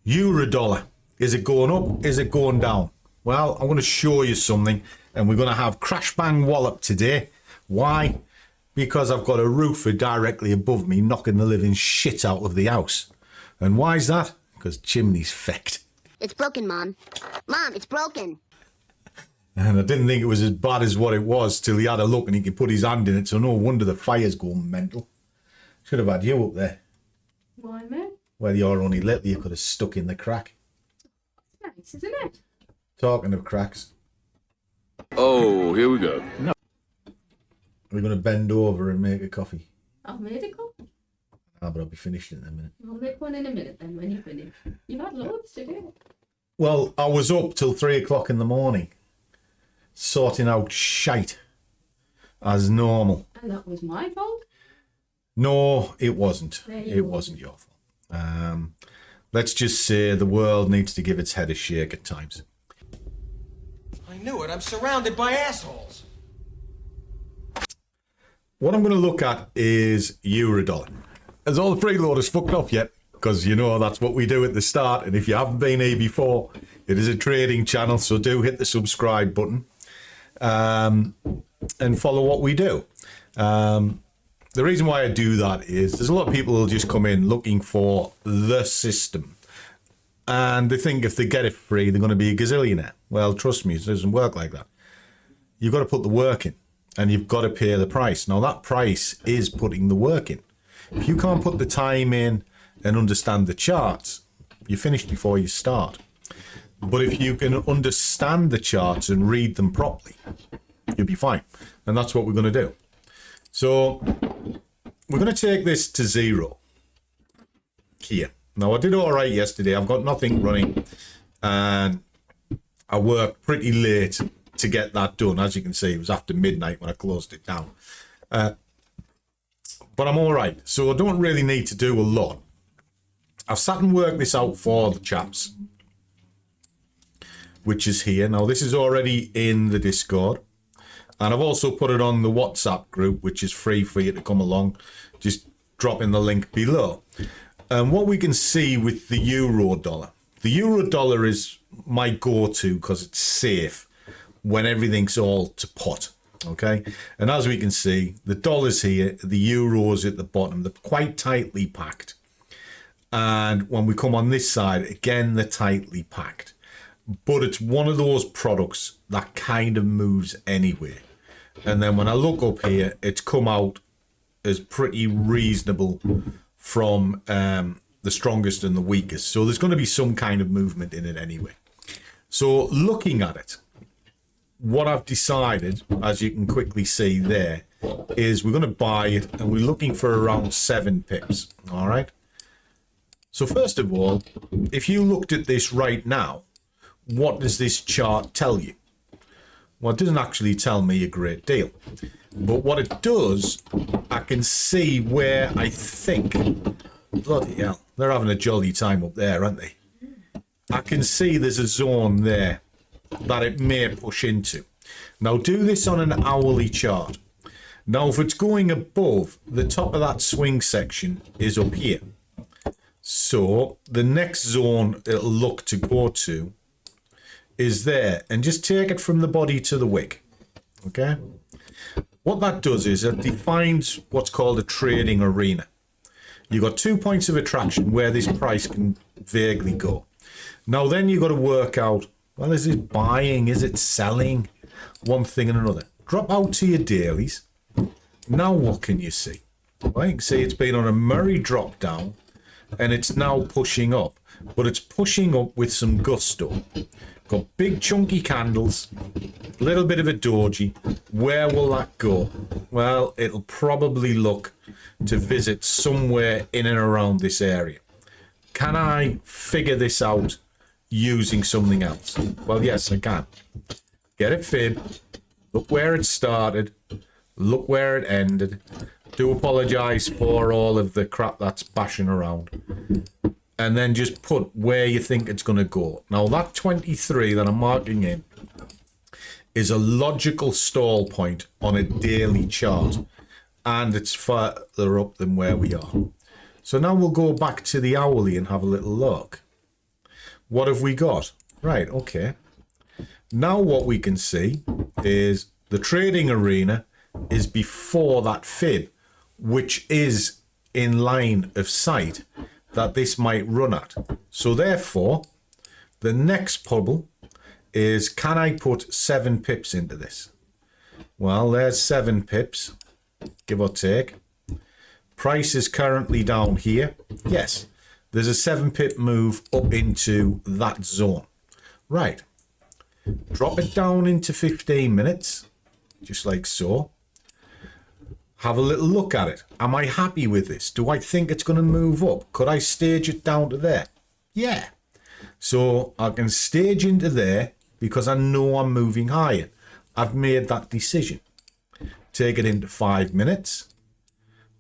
Euro dollar. Is it going up? Is it going down? Well, I'm going to show you something, and we're going to have crash bang wallop today. Why? Because I've got a roofer directly above me knocking the living shit out of the house. And why is that? Because chimney's fecked. It's broken, Mom. Mom, it's broken. And I didn't think it was as bad as what it was till he had a look and he could put his hand in it, so no wonder the fire's going mental. Should have had you up there. Why, man? Well, you're only little, you could have stuck in the crack. Nice, isn't it? Talking of cracks. Oh, here we go. No. We're going to bend over and make a coffee. I've made a cup. Ah, but I'll be finished in a minute. I'll make one in a minute then when you finish. You've had loads to do. Well, I was up till 3 o'clock in the morning, sorting out shite, as normal. And that was my fault? No, it wasn't. It wasn't your fault. Let's just say the world needs to give its head a shake at times. I knew it. I'm surrounded by assholes. What I'm going to look at is euro dollar. Has all the freeloaders fucked off yet? Because, you know, that's what we do at the start. And if you haven't been here before, it is a trading channel. So do hit the subscribe button and follow what we do. The reason why I do that is there's a lot of people who'll just come in looking for the system. And they think if they get it free, they're going to be a gazillionaire. Well, trust me, it doesn't work like that. You've got to put the work in and you've got to pay the price. Now, that price is putting the work in. If you can't put the time in and understand the charts, you're finished before you start. But if you can understand the charts and read them properly, you'll be fine. And that's what we're going to do. So we're going to take this to zero here. Now, I did all right yesterday. I've got nothing running and I worked pretty late to get that done. As you can see, it was after midnight when I closed it down. But I'm all right. So I don't really need to do a lot. I've sat and worked this out for the chaps, which is here. Now, this is already in the Discord. And I've also put it on the WhatsApp group, which is free for you to come along. Just drop in the link below. And what we can see with the euro dollar. The euro dollar is my go-to because it's safe when everything's all to pot. Okay. And as we can see, the dollar's here, the euro's at the bottom. They're quite tightly packed. And when we come on this side, again, they're tightly packed. But it's one of those products that kind of moves anywhere. And then when I look up here, it's come out as pretty reasonable from the strongest and the weakest. So there's going to be some kind of movement in it anyway. So looking at it, what I've decided, as you can quickly see there, is we're going to buy it and we're looking for around 7 pips. All right. So first of all, if you looked at this right now, what does this chart tell you? Well, it doesn't actually tell me a great deal. But what it does, I can see where I think, bloody hell, they're having a jolly time up there, aren't they? I can see there's a zone there that it may push into. Now, do this on an hourly chart. Now, if it's going above, the top of that swing section is up here. So the next zone it'll look to go to is there, and just take it from the body to the wick. Okay, what that does is it defines what's called a trading arena. You've got 2 points of attraction where this price can vaguely go. Now then you've got to work out, well, is it buying, is it selling, one thing and another. Drop out to your dailies. Now what can you see? Well, you can see it's been on a Murray drop down and it's now pushing up, but it's pushing up with some gusto. Got big chunky candles, a little bit of a doji. Where will that go? Well, it'll probably look to visit somewhere in and around this area. Can I figure this out using something else? Well, yes, I can. Get it fib, look where it started, look where it ended. Do apologize for all of the crap that's bashing around. And then just put where you think it's going to go. Now, that 23 that I'm marking in is a logical stall point on a daily chart. And it's further up than where we are. So now we'll go back to the hourly and have a little look. what have we got? Right, okay. Now what we can see is the trading arena is before that fib, which is in line of sight that this might run at. So therefore, the next puzzle is, can I put 7 pips into this? Well, there's 7 pips, give or take. Price is currently down here. Yes, there's a 7 pip move up into that zone. Right. Drop it down into 15 minutes, just like so. Have a little look at it. Am I happy with this? Do I think it's going to move up? Could I stage it down to there? Yeah. So I can stage into there because I know I'm moving higher. I've made that decision. Take it into 5 minutes.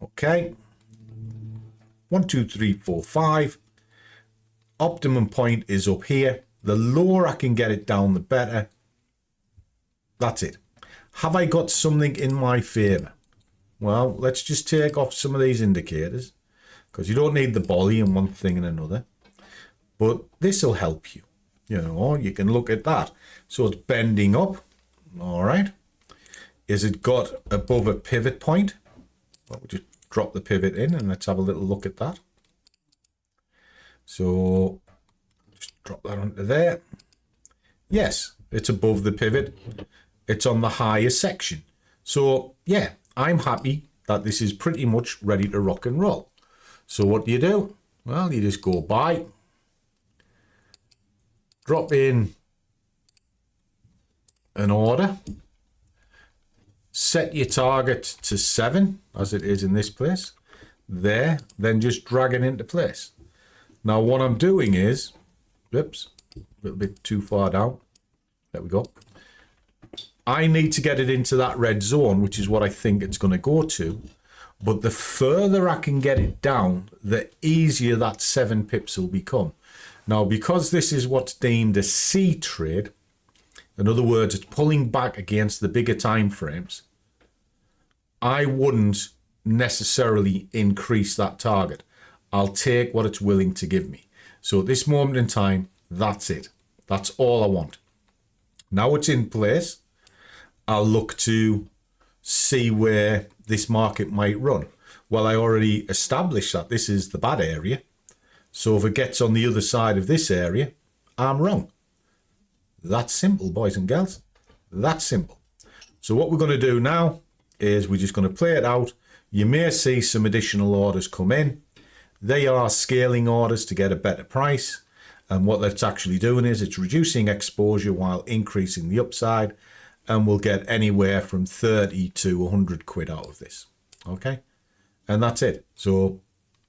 Okay. 1, 2, 3, 4, 5. Optimum point is up here. The lower I can get it down, the better. That's it. Have I got something in my favour? Well, let's just take off some of these indicators, because you don't need the bolly in one thing and another. But this will help you. You know, you can look at that. So it's bending up. All right. Is it got above a pivot point? Well, we'll just drop the pivot in and let's have a little look at that. So just drop that onto there. Yes, it's above the pivot. It's on the higher section. So yeah, I'm happy that this is pretty much ready to rock and roll. So what do? Well, you just go buy, drop in an order, set your target to 7 as it is in this place there, then just drag it into place. Now what I'm doing is, oops, a little bit too far down, there we go. I need to get it into that red zone, which is what I think it's going to go to. But the further I can get it down, the easier that 7 pips will become. Now, because this is what's deemed a C trade, in other words, it's pulling back against the bigger time frames, I wouldn't necessarily increase that target. I'll take what it's willing to give me. So at this moment in time, that's it. That's all I want. Now it's in place, I'll look to see where this market might run. Well, I already established that this is the bad area. So if it gets on the other side of this area, I'm wrong. That's simple, boys and girls. That's simple. So what we're going to do now is we're just going to play it out. You may see some additional orders come in. They are scaling orders to get a better price. And what that's actually doing is it's reducing exposure while increasing the upside. And we'll get anywhere from 30 to 100 quid out of this. Okay? And that's it. So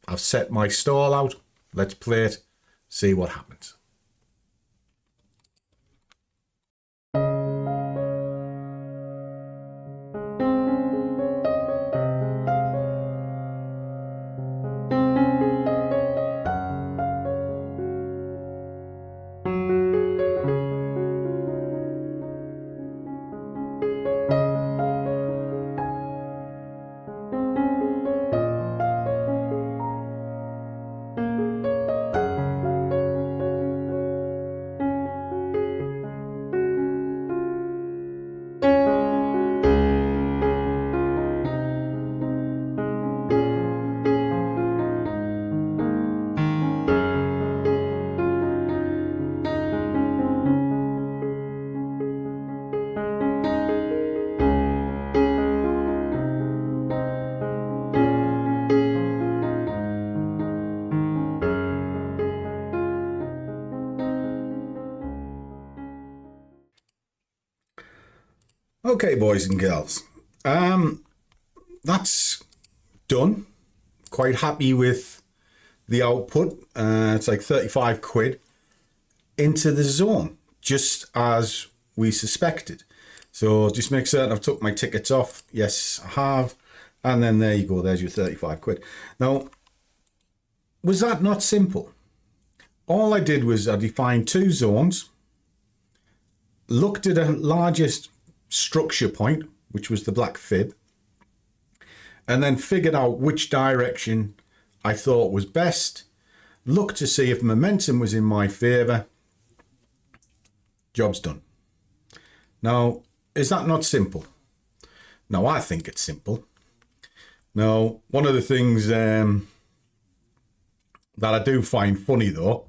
I've set my stall out. Let's play it, see what happens. Okay, boys and girls, that's done. Quite happy with the output. It's like 35 quid into the zone, just as we suspected. So just make certain I've took my tickets off. Yes, I have. And then there you go. There's your 35 quid. Now, was that not simple? All I did was I defined 2 zones, looked at a largest structure point, which was the black fib, and then figured out which direction I thought was best. looked to see if momentum was in my favour. Job's done. Now, is that not simple? No, I think it's simple. Now, one of the things that I do find funny though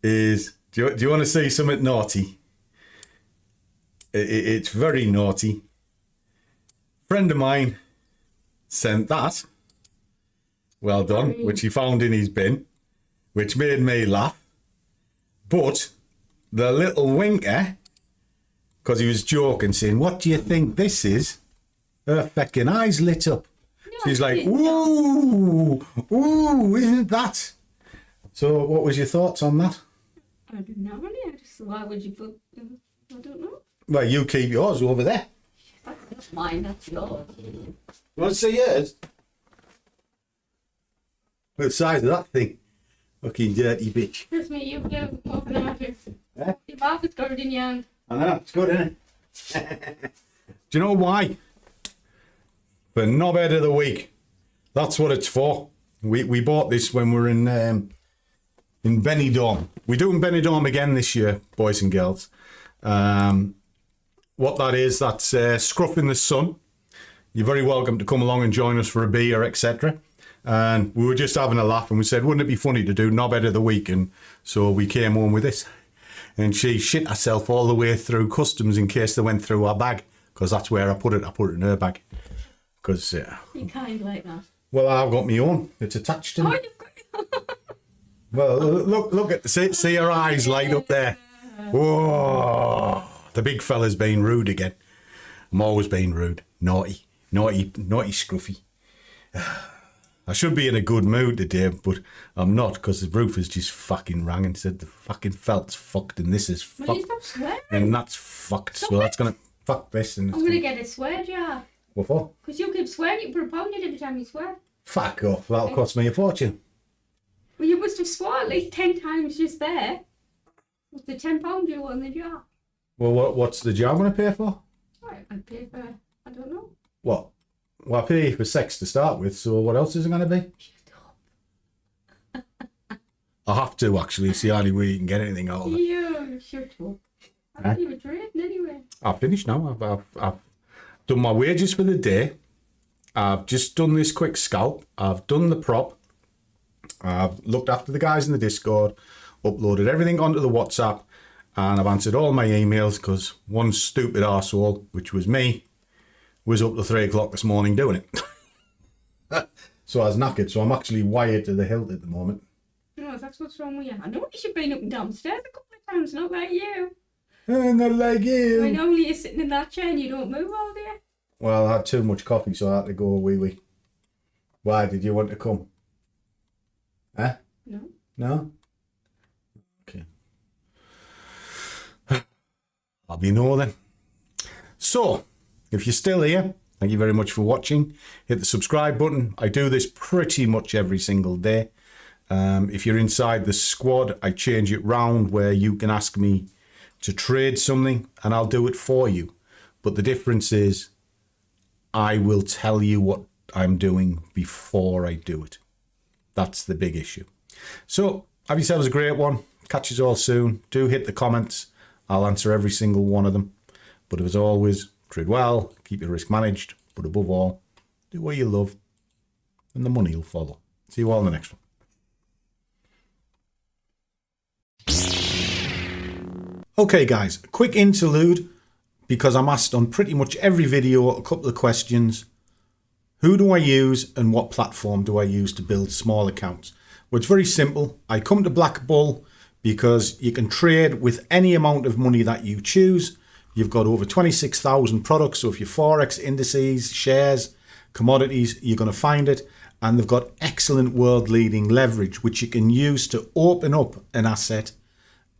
is, do you want to see something naughty? It's very naughty. Friend of mine sent that. Well done, which he found in his bin, which made me laugh. But the little winker, because he was joking, saying, "What do you think this is?" Her feckin' eyes lit up. She's like, "Ooh, ooh, isn't that?" So, what was your thoughts on that? I don't know. Why would you put? I don't know. Well, you keep yours over there. That's mine. That's yours. You want to see yours? Look at the size of that thing. Fucking dirty bitch. Trust me, you do. Open out here. Eh? Your mouth is covered in yarn. I know, it's good, isn't it? Do you know why? For knobhead of the week. That's what it's for. We bought this when we were in Benidorm. We're doing Benidorm again this year, boys and girls. What that is, that's Scruff in the Sun. You're very welcome to come along and join us for a beer, etc. And we were just having a laugh and we said, wouldn't it be funny to do knobhead of the week? And so we came home with this. And she shit herself all the way through customs in case they went through our bag, because that's where I put it. I put it in her bag. Because You kind like that. well, I've got my own. It's attached to me. Well, look at see her eyes light up there. Whoa! The big fella's being rude again. I'm always being rude. Naughty, Scruffy. I should be in a good mood today, but I'm not, because the roof has just fucking rang and said the fucking felt's fucked and this is Will you fucked stop swearing? and that's fucked. So that's gonna fuck this and I'm gonna get a swear jar. what for? Because you keep swearing, you put a pound in it every time you swear. Fuck off. That'll cost me a fortune. Well, you must have swore at least 10 times just there. With the £10 you want in the jar. Well, what's the jar gonna pay for? Right, I pay for, I don't know. What? Well, I pay for sex to start with, so what else is it going to be? I have to, actually. It's the only way you can get anything out of it. You shut up. I thought you were trading anyway. I've finished now. I've done my wages for the day. I've just done this quick scalp. I've done the prop. I've looked after the guys in the Discord, uploaded everything onto the WhatsApp, and I've answered all my emails because one stupid arsehole, which was me, was up to 3 o'clock this morning doing it. So I was knackered, so I'm actually wired to the hilt at the moment. No, that's what's wrong with you. I know you've been up and downstairs a couple of times, not like you. Not like you. I normally you're sitting in that chair and you don't move all day. Well, I had too much coffee, so I had to go wee-wee. Why, did you want to come? Huh? No. No? Okay. I'll be no then. So, if you're still here, thank you very much for watching. Hit the subscribe button. I do this pretty much every single day. If you're inside the squad, I change it round where you can ask me to trade something and I'll do it for you. But the difference is I will tell you what I'm doing before I do it. That's the big issue. So have yourselves a great one. Catch us all soon. Do hit the comments. I'll answer every single one of them. But as always, trade well, keep your risk managed, but above all, do what you love and the money will follow. See you all in the next one. Okay guys, a quick interlude because I'm asked on pretty much every video a couple of questions. Who do I use and what platform do I use to build small accounts? Well, it's very simple. I come to BlackBull because you can trade with any amount of money that you choose. You've got over 26,000 products. So if you're Forex, indices, shares, commodities, you're going to find it. And they've got excellent world leading leverage, which you can use to open up an asset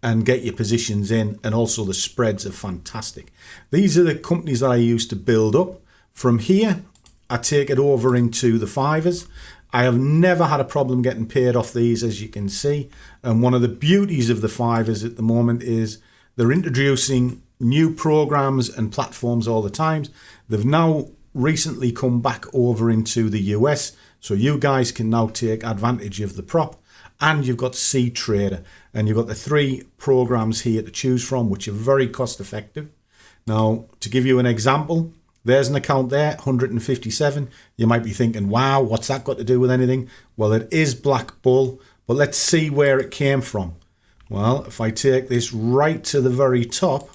and get your positions in. And also the spreads are fantastic. These are the companies that I use to build up. From here, I take it over into the fivers. I have never had a problem getting paid off these, as you can see. And one of the beauties of the fivers at the moment is they're introducing new programs and platforms all the time. They've now recently come back over into the US, so you guys can now take advantage of the prop and you've got C Trader, and you've got the 3 programs here to choose from, which are very cost effective. Now, to give you an example, there's an account there, 157. You might be thinking, wow, what's that got to do with anything? Well, it is BlackBull, but let's see where it came from. Well, if I take this right to the very top,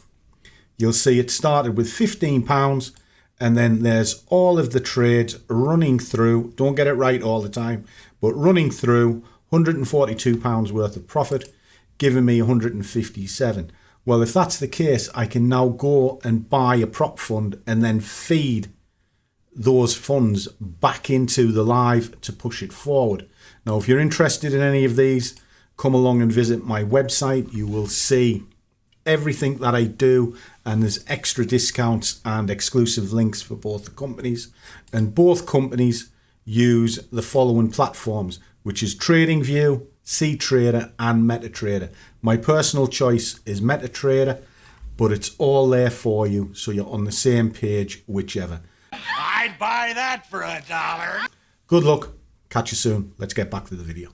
you'll see it started with £15, and then there's all of the trades running through. Don't get it right all the time, but running through £142 worth of profit, giving me 157. Well, if that's the case, I can now go and buy a prop fund and then feed those funds back into the live to push it forward. Now, if you're interested in any of these, come along and visit my website. You will see everything that I do, and there's extra discounts and exclusive links for both the companies. And both companies use the following platforms, which is TradingView, CTrader and MetaTrader. My personal choice is MetaTrader, but it's all there for you, so you're on the same page, whichever. I'd buy that for $1. Good luck. Catch you soon. Let's get back to the video.